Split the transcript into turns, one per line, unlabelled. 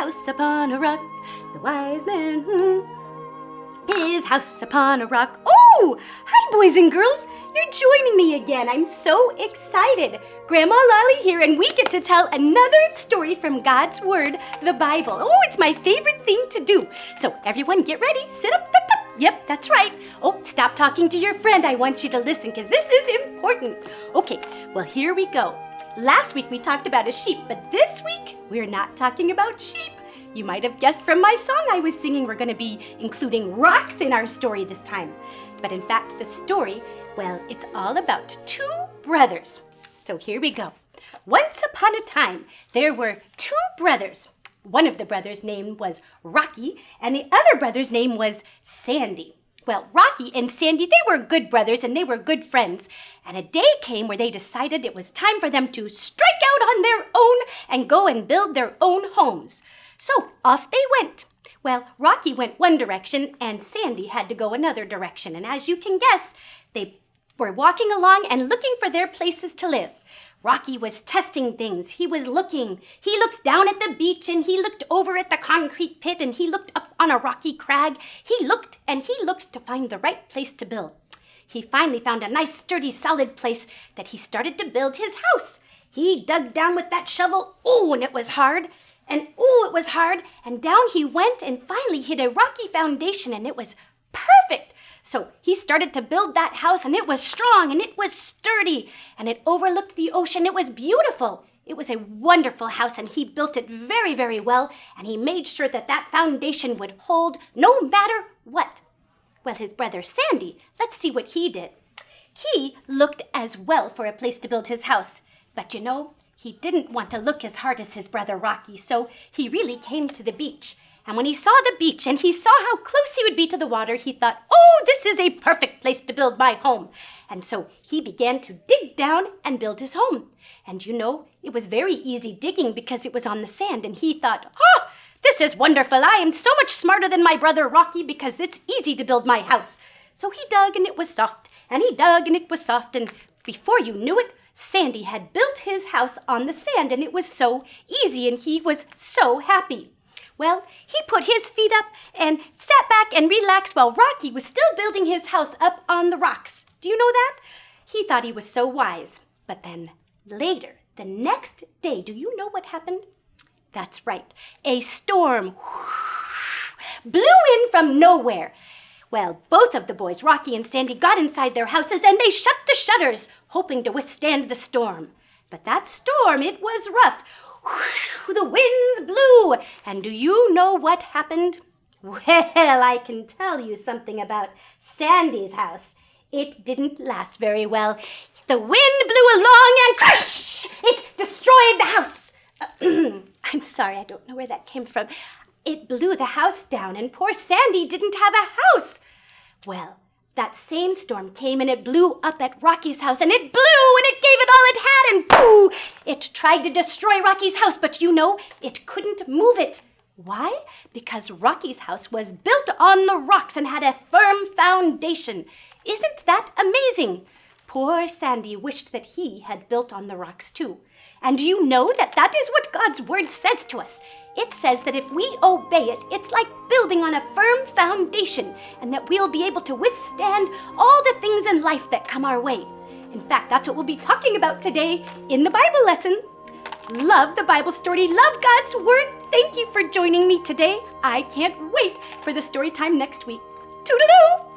house upon a rock. The wise man, his house upon a rock. Oh, hi boys and girls. You're joining me again. I'm so excited. Grandma Lolly here, and we get to tell another story from God's Word, the Bible. Oh, it's my favorite thing to do. So everyone get ready. Sit up. Yep, that's right. Oh, stop talking to your friend. I want you to listen because this is important. Okay, well, here we go. Last week we talked about a sheep, but this week we're not talking about sheep. You might have guessed from my song I was singing we're going to be including rocks in our story this time. But in fact, the story, well, it's all about two brothers. So here we go. Once upon a time, there were two brothers. One of the brothers' name was Rocky, and the other brother's name was Sandy. Well, Rocky and Sandy, they were good brothers and they were good friends. And a day came where they decided it was time for them to strike out on their own and go and build their own homes. So off they went. Well, Rocky went one direction and Sandy had to go another direction. And as you can guess, they were walking along and looking for their places to live. Rocky was testing things. He was looking. He looked down at the beach and he looked over at the concrete pit and he looked up on a rocky crag. He looked and he looked to find the right place to build. He finally found a nice, sturdy, solid place that he started to build his house. He dug down with that shovel. Oh, and it was hard. And oh, it was hard. And down he went and finally hit a rocky foundation and it was perfect. So he started to build that house and it was strong and it was sturdy and it overlooked the ocean. It was beautiful. It was a wonderful house and he built it very, very well and he made sure that that foundation would hold no matter what. Well, his brother Sandy, let's see what he did. He looked as well for a place to build his house, but you know, he didn't want to look as hard as his brother Rocky, so he really came to the beach. And when he saw the beach and he saw how close he would be to the water, he thought, oh, this is a perfect place to build my home. And so he began to dig down and build his home. And you know, it was very easy digging because it was on the sand. And he thought, oh, this is wonderful. I am so much smarter than my brother Rocky because it's easy to build my house. So he dug and it was soft. And he dug and it was soft. And before you knew it, Sandy had built his house on the sand. And it was so easy and he was so happy. Well, he put his feet up and sat back and relaxed while Rocky was still building his house up on the rocks. Do you know that? He thought he was so wise. But then later, the next day, do you know what happened? That's right. A storm blew in from nowhere. Well, both of the boys, Rocky and Sandy, got inside their houses and they shut the shutters, hoping to withstand the storm. But that storm, it was rough. The winds blew, and do you know what happened? Well, I can tell you something about Sandy's house. It didn't last very well. The wind blew along and crash! It destroyed the house. I'm sorry, I don't know where that came from. It blew the house down, and poor Sandy didn't have a house. Well, that same storm came and it blew up at Rocky's house and it blew and it gave it all it had and boo! It tried to destroy Rocky's house, but you know, it couldn't move it. Why? Because Rocky's house was built on the rocks and had a firm foundation. Isn't that amazing? Poor Sandy wished that he had built on the rocks too. And do you know that that is what God's Word says to us? It says that if we obey it, it's like building on a firm foundation and that we'll be able to withstand all the things in life that come our way. In fact, that's what we'll be talking about today in the Bible lesson. Love the Bible story, love God's Word. Thank you for joining me today. I can't wait for the story time next week. Toodaloo!